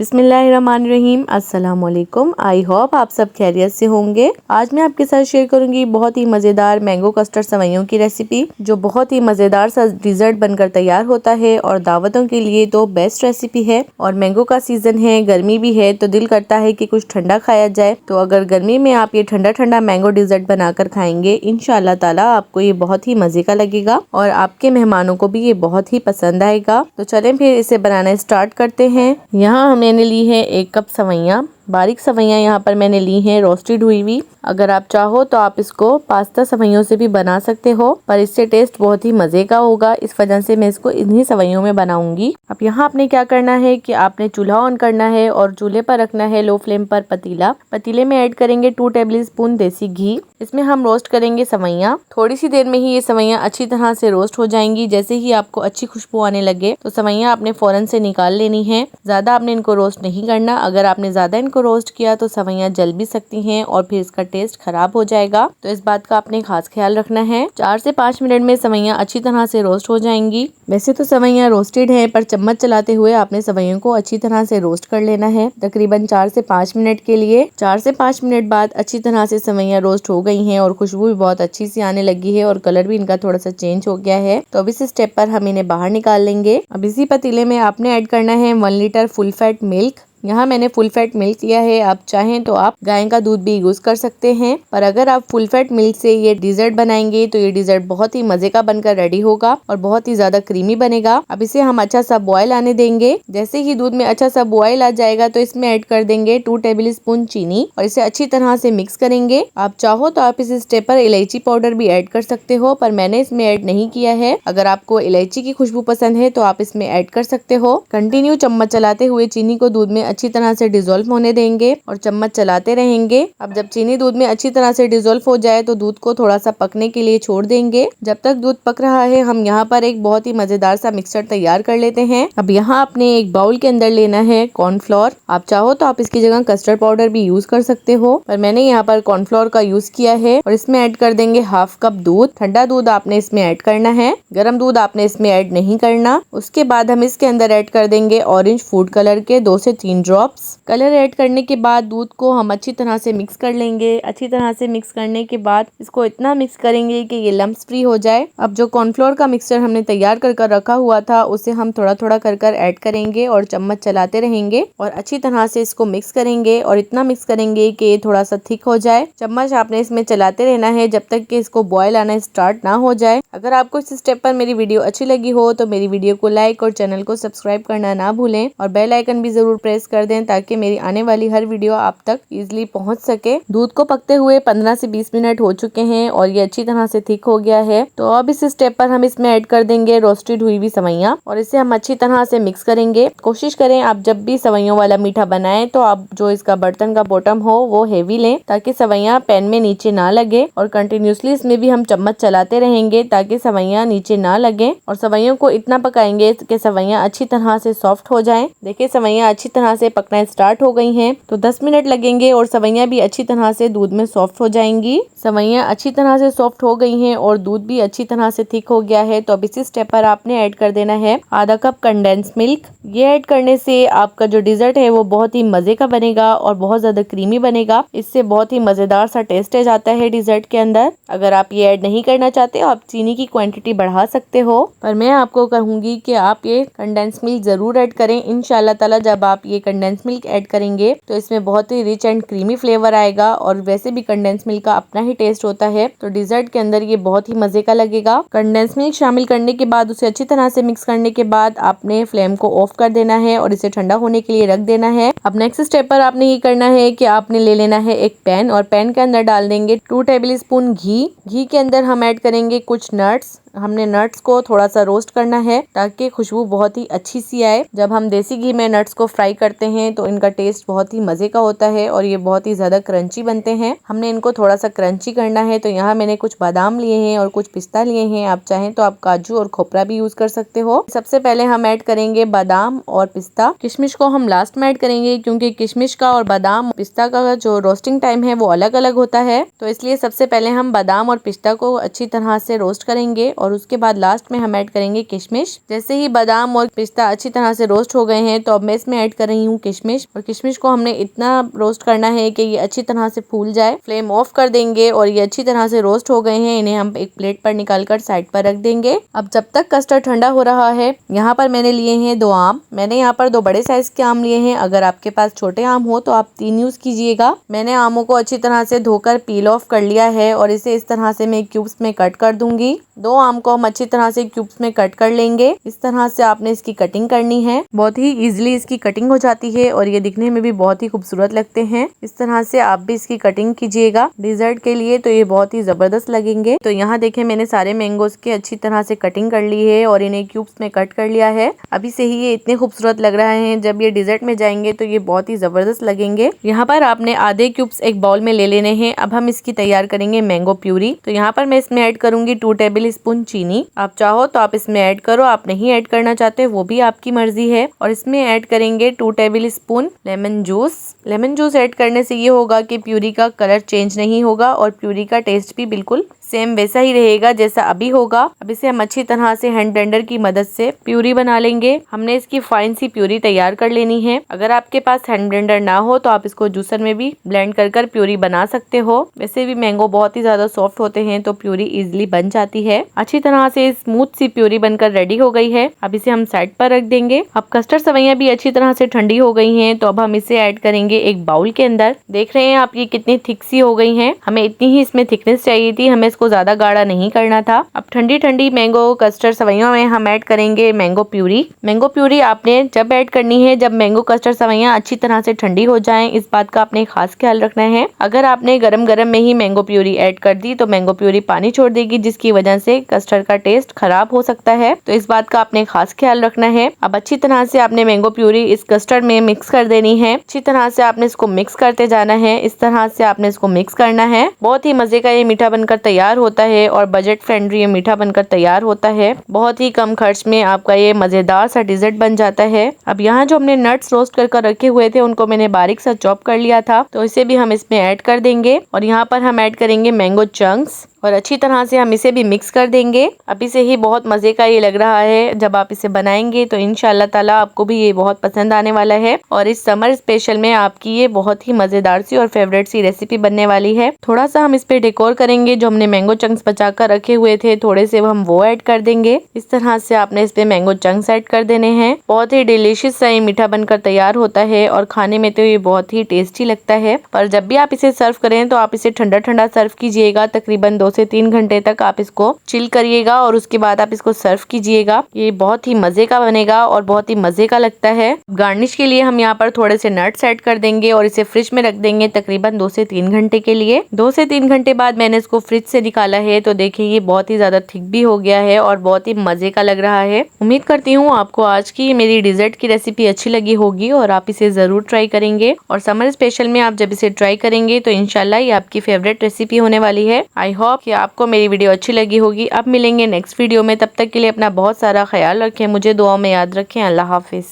बिस्मिल्लाहिर्रहमानिर्रहीम। अस्सलाम वालेकुम। आई होप आप सब खैरियत से होंगे। आज मैं आपके साथ शेयर करूंगी बहुत ही मज़ेदार मैंगो कस्टर्ड सेवइयों की रेसिपी, जो बहुत ही मज़ेदार सा डिज़र्ट बनकर तैयार होता है और दावतों के लिए तो बेस्ट रेसिपी है। और मैंगो का सीज़न है, गर्मी भी है, तो दिल करता है कि कुछ ठंडा खाया जाए। तो अगर गर्मी में आप ये ठंडा ठंडा मैंगो डिज़र्ट बनाकर खाएंगे, इंशाअल्लाह ताला आपको ये बहुत ही मज़े का लगेगा और आपके मेहमानों को भी ये बहुत ही पसंद आएगा। तो चलें फिर इसे बनाना स्टार्ट करते हैं। यहाँ मैंने ली है 1 कप सेवइयाँ। बारीक सेवइयाँ यहाँ पर मैंने ली हैं रोस्टेड हुई हुई। अगर आप चाहो तो आप इसको पास्ता सेवइयों से भी बना सकते हो, पर इससे टेस्ट बहुत ही मज़े का होगा। इस वजह से मैं इसको इन्हीं सेवइयों में बनाऊंगी। अब यहाँ आपने क्या करना है कि आपने चूल्हा ऑन करना है और चूल्हे पर रखना है लो फ्लेम पर पतीला। पतीले में ऐड करेंगे 2 टेबल स्पून देसी घी। इसमें हम रोस्ट करेंगे सेवइयाँ। थोड़ी सी देर में ही ये सेवइयाँ अच्छी तरह से रोस्ट हो जाएंगी। जैसे ही आपको अच्छी खुशबू आने लगे तो सेवइयाँ आपने फौरन से निकाल लेनी है। ज़्यादा आपने इनको रोस्ट नहीं करना। अगर आपने ज़्यादा इनको रोस्ट किया तो सेवइयाँ जल भी सकती हैं और फिर इसका टेस्ट खराब हो जाएगा, तो इस बात का आपने खास ख्याल रखना है। 4 से 5 मिनट में सेवइयाँ अच्छी तरह से रोस्ट हो जाएंगी। वैसे तो सेवइयाँ रोस्टेड है, पर चम्मच चलाते हुए आपने सेवइयों को अच्छी तरह से रोस्ट कर लेना है, तकरीबन 4 से 5 मिनट के लिए। 4 से 5 मिनट बाद अच्छी तरह से सेवइयाँ रोस्ट हो गई हैं और खुशबू भी बहुत अच्छी सी आने लगी है और कलर भी इनका थोड़ा सा चेंज हो गया है। तो अब इस स्टेप पर हम इन्हें बाहर निकाल लेंगे। अब इसी पतीले में आपने ऐड करना है 1 लीटर फुल फैट मिल्क। यहाँ मैंने फुल फैट मिल्क लिया है। आप चाहें तो आप गाय का दूध भी यूज कर सकते हैं, पर अगर आप फुल फैट मिल्क से ये डिजर्ट बनाएंगे तो ये डिजर्ट बहुत ही मजे का बनकर रेडी होगा और बहुत ही ज्यादा क्रीमी बनेगा। अब इसे हम अच्छा सा बॉयल आने देंगे। जैसे ही दूध में अच्छा सा बॉयल आ जाएगा तो इसमें ऐड कर देंगे 2 टेबल स्पून चीनी और इसे अच्छी तरह से मिक्स करेंगे। आप चाहो तो आप इस स्टेप पर इलायची पाउडर भी ऐड कर सकते हो, पर मैंने इसमें ऐड नहीं किया है। अगर आपको इलायची की खुशबू पसंद है तो आप इसमें ऐड कर सकते हो। कंटिन्यू चम्मच चलाते हुए चीनी को दूध में अच्छी तरह से डिसॉल्व होने देंगे और चम्मच चलाते रहेंगे। अब जब चीनी दूध में अच्छी तरह से डिसॉल्व हो जाए तो दूध को थोड़ा सा पकने के लिए छोड़ देंगे। जब तक दूध पक रहा है हम यहाँ पर एक बहुत ही मजेदार सा मिक्सचर तैयार कर लेते हैं। अब यहाँ आपने एक बाउल के अंदर लेना है कॉर्नफ्लोर। आप चाहो तो आप इसकी जगह कस्टर्ड पाउडर भी यूज कर सकते हो, पर मैंने यहाँ पर कॉर्नफ्लोर का यूज किया है। और इसमें ऐड कर देंगे 1/2 कप दूध। ठंडा दूध आपने इसमें ऐड करना है, गर्म दूध आपने इसमें ऐड नहीं करना। उसके बाद हम इसके अंदर ऐड कर देंगे ऑरेंज फूड कलर के 2 से 3 ड्रॉप्स। कलर ऐड करने के बाद दूध को हम अच्छी तरह से मिक्स कर लेंगे। अच्छी तरह से मिक्स करने के बाद इसको इतना मिक्स करेंगे कि ये लम्प्स फ्री हो जाए। अब जो कॉर्नफ्लोर का मिक्सचर हमने तैयार कर रखा हुआ था उसे हम थोड़ा थोड़ा कर ऐड करेंगे और चम्मच चलाते रहेंगे और अच्छी तरह से इसको मिक्स करेंगे और इतना मिक्स करेंगे कि ये थोड़ा सा थिक हो जाए। चम्मच आपने इसमें चलाते रहना है जब तक कि इसको बॉयल आना स्टार्ट ना हो जाए। अगर आपको इस स्टेप पर मेरी वीडियो अच्छी लगी हो तो मेरी वीडियो को लाइक और चैनल को सब्सक्राइब करना ना भूलें और बेल आइकन भी जरूर प्रेस कर दें ताकि मेरी आने वाली हर वीडियो आप तक इजीली पहुंच सके। दूध को पकते हुए 15 से 20 मिनट हो चुके हैं और ये अच्छी तरह से थिक हो गया है। तो अब इस स्टेप पर हम इसमें ऐड कर देंगे रोस्टेड हुई हुई सेवइयाँ और इसे हम अच्छी तरह से मिक्स करेंगे। कोशिश करें आप जब भी सेवइयों वाला मीठा बनाएं तो आप जो इसका बर्तन का बॉटम हो वो हेवी लें ताकि सेवइयाँ पैन में नीचे ना लगे। और कंटिन्यूसली इसमें भी हम चम्मच चलाते रहेंगे ताकि सेवइयाँ नीचे ना लगे और सेवइयों को इतना पकाएंगे कि सेवइयाँ अच्छी तरह से सॉफ्ट हो जाएं। देखिए सेवइयाँ अच्छी तरह से पकना स्टार्ट हो गई हैं, तो 10 मिनट लगेंगे और सेवइयाँ भी अच्छी तरह से दूध में सॉफ्ट हो जाएंगी। सेवइयाँ अच्छी तरह से सॉफ्ट हो गई हैं और दूध भी अच्छी तरह से थिक हो गया है। तो अब इसी स्टेप पर आपने ऐड कर देना है ½ कप कंडेंस मिल्क। ये ऐड करने से आपका जो डिजर्ट है वो बहुत ही मजे का बनेगा और बहुत ज्यादा क्रीमी बनेगा। इससे बहुत ही मजेदार सा टेस्ट जाता है डिजर्ट के अंदर। अगर आप ये ऐड नहीं करना चाहते आप चीनी की क्वांटिटी बढ़ा सकते हो, पर मैं आपको कहूंगी कि आप ये कंडेंस मिल्क जरूर ऐड करें। इंशाल्लाह ताला जब आप ये कंडेंस मिल्क ऐड करेंगे तो इसमें बहुत ही रिच एंड क्रीमी फ्लेवर आएगा और वैसे भी कंडेंस मिल्क का अपना ही टेस्ट होता है, तो डिजर्ट के अंदर ये बहुत ही मजे का लगेगा। कंडेंस मिल्क शामिल करने के बाद उसे अच्छी तरह से मिक्स करने के बाद आपने फ्लेम को ऑफ कर देना है और इसे ठंडा होने के लिए रख देना है। अब नेक्स्ट स्टेप पर आपने ये करना है कि आपने ले लेना है एक पैन और पैन के अंदर डाल देंगे 2 टेबल स्पून घी। घी के अंदर हम ऐड करेंगे कुछ नट्स। हमने नट्स को थोड़ा सा रोस्ट करना है ताकि खुशबू बहुत ही अच्छी सी आए। जब हम देसी घी में नट्स को फ्राई करते हैं तो इनका टेस्ट बहुत ही मजे का होता है और ये बहुत ही ज्यादा क्रंची बनते हैं। हमने इनको थोड़ा सा क्रंची करना है, तो यहाँ मैंने कुछ बादाम लिए हैं और कुछ पिस्ता लिए हैं। आप चाहें तो आप काजू और खोपरा भी यूज कर सकते हो। सबसे पहले हम ऐड करेंगे बादाम और पिस्ता। किशमिश को हम लास्ट में ऐड करेंगे क्योंकि किशमिश का और बादाम पिस्ता का जो रोस्टिंग टाइम है वो अलग अलग होता है, तो इसलिए सबसे पहले हम बादाम और पिस्ता को अच्छी तरह से रोस्ट करेंगे और उसके बाद लास्ट में हम ऐड करेंगे किशमिश। जैसे ही बादाम और पिस्ता अच्छी तरह से रोस्ट हो गए हैं तो अब मैं इसमें ऐड कर रही हूँ किशमिश, और किशमिश को हमने इतना रोस्ट करना है कि ये अच्छी तरह से फूल जाए। फ्लेम ऑफ कर देंगे और ये अच्छी तरह से रोस्ट हो गए हैं, इन्हें हम एक प्लेट पर निकाल कर साइड पर रख देंगे। अब जब तक कस्टर्ड ठंडा हो रहा है, यहाँ पर मैंने लिए हैं 2 आम। मैंने यहाँ पर 2 बड़े साइज के आम लिए हैं। अगर आपके पास छोटे आम हो तो आप 3 यूज कीजिएगा। मैंने आमों को अच्छी तरह से धोकर पील ऑफ कर लिया है और इसे इस तरह से मैं क्यूब्स में कट कर दूंगी। 2 आम को हम अच्छी तरह से क्यूब्स में कट कर लेंगे। इस तरह से आपने इसकी कटिंग करनी है। बहुत ही इजीली इसकी कटिंग हो जाती है और ये दिखने में भी बहुत ही खूबसूरत लगते हैं। इस तरह से आप भी इसकी कटिंग कीजिएगा डिजर्ट के लिए, तो ये बहुत ही जबरदस्त लगेंगे। तो यहाँ देखें, मैंने सारे मैंगोज की अच्छी तरह से कटिंग कर ली है और इन्हें क्यूब्स में कट कर लिया है। अभी से ही ये इतने खूबसूरत लग रहे हैं, जब ये डिजर्ट में जाएंगे तो ये बहुत ही जबरदस्त लगेंगे। यहाँ पर आपने आधे क्यूब्स एक बाउल में ले लेने हैं। अब हम इसकी तैयार करेंगे मैंगो प्यूरी। तो यहाँ पर मैं इसमें ऐड करूंगी 2 टेबल स्पून चीनी। आप चाहो तो आप इसमें ऐड करो, आप नहीं ऐड करना चाहते वो भी आपकी मर्जी है। और इसमें ऐड करेंगे 2 table spoon lemon juice. Lemon juice add करने से ये होगा कि प्यूरी का कलर चेंज नहीं होगा और प्यूरी का टेस्ट भी बिल्कुल सेम वैसा ही रहेगा जैसा अभी होगा। अब इसे हम अच्छी तरह से हैंड ब्लेंडर की मदद से प्यूरी बना लेंगे। हमने इसकी फाइन सी प्यूरी तैयार कर लेनी है। अगर आपके पास हैंड ब्लेंडर ना हो तो आप इसको जूसर में भी ब्लेंड कर प्यूरी बना सकते हो। वैसे भी मैंगो बहुत ही ज्यादा सॉफ्ट होते हैं तो प्यूरी इजिली बन जाती है। अच्छी तरह से स्मूथ सी प्यूरी बनकर रेडी हो गई है। अब इसे हम साइड पर रख देंगे। अब कस्टर्ड सवैयां भी अच्छी तरह से ठंडी हो गई हैं, तो अब हम इसे ऐड करेंगे एक बाउल के अंदर। देख रहे हैं आप ये कितनी थिक सी हो गई हैं। हमें इतनी ही इसमें थिकनेस चाहिए थी, हमें इसको ज्यादा गाढ़ा नहीं करना था। अब ठंडी ठंडी मैंगो कस्टर्ड सवैयों में हम ऐड करेंगे मैंगो प्यूरी। मैंगो प्यूरी आपने जब ऐड करनी है जब मैंगो कस्टर्ड सवैयां अच्छी तरह से ठंडी हो जाएं। इस बात का आपने खास ख्याल रखना है। अगर आपने गरम गरम में ही मैंगो प्यूरी ऐड कर दी तो मैंगो प्यूरी पानी छोड़ देगी, जिसकी वजह से कस्टर्ड का टेस्ट खराब हो सकता है। तो इस बात का आपने खास ख्याल रखना है। अब अच्छी तरह से आपने मैंगो प्यूरी इस कस्टर्ड में मिक्स कर देनी है। अच्छी तरह से आपने इसको मिक्स करते जाना है। इस तरह से आपने इसको मिक्स करना है। बहुत ही मजे का ये मीठा बनकर तैयार होता है और बजट फ्रेंडली ये मीठा बनकर तैयार होता है। बहुत ही कम खर्च में आपका ये मजेदार सा डिजर्ट बन जाता है। अब यहाँ जो हमने नट्स रोस्ट कर रखे हुए थे उनको मैंने बारीक सा चॉप कर लिया था, तो इसे भी हम इसमें ऐड कर देंगे। और यहाँ पर हम ऐड करेंगे मैंगो चंक्स और अच्छी तरह से हम इसे भी मिक्स कर देंगे। अभी से ही बहुत मजे का ये लग रहा है। जब आप इसे बनाएंगे तो इंशाल्लाह ताला आपको भी ये बहुत पसंद आने वाला है। और इस समर स्पेशल में आपकी ये बहुत ही मजेदार सी और फेवरेट सी रेसिपी बनने वाली है। थोड़ा सा हम इस पे डेकोर करेंगे। जो हमने मैंगो चंक्स बचा कर रखे हुए थे थोड़े से हम वो ऐड कर देंगे। इस तरह से आपने इस पे मैंगो चंक्स ऐड कर देने हैं। बहुत ही डिलीशियस सा ये मीठा बनकर तैयार होता है और खाने में तो ये बहुत ही टेस्टी लगता है। पर जब भी आप इसे सर्व करें तो आप इसे ठंडा ठंडा सर्व कीजिएगा। तकरीबन 2 से 3 घंटे तक आप इसको चिल करिएगा और उसके बाद आप इसको सर्व कीजिएगा। ये बहुत ही मजे का बनेगा और बहुत ही मजे का लगता है। गार्निश के लिए हम यहाँ पर थोड़े से नट्स ऐड कर देंगे और इसे फ्रिज में रख देंगे तकरीबन 2 से 3 घंटे के लिए। 2 से 3 घंटे बाद मैंने इसको फ्रिज से निकाला है तो देखिए ये बहुत ही ज्यादा थिक भी हो गया है और बहुत ही मजे का लग रहा है। उम्मीद करती हूँ आपको आज की मेरी डिजर्ट की रेसिपी अच्छी लगी होगी और आप इसे जरूर ट्राई करेंगे। और समर स्पेशल में आप जब इसे ट्राई करेंगे तो इंशाल्लाह ये आपकी फेवरेट रेसिपी होने वाली है। आई होप कि आपको मेरी वीडियो अच्छी लगी होगी। अब मिलेंगे नेक्स्ट वीडियो में, तब तक के लिए अपना बहुत सारा ख्याल रखें, मुझे दुआओं में याद रखें। अल्लाह हाफिज।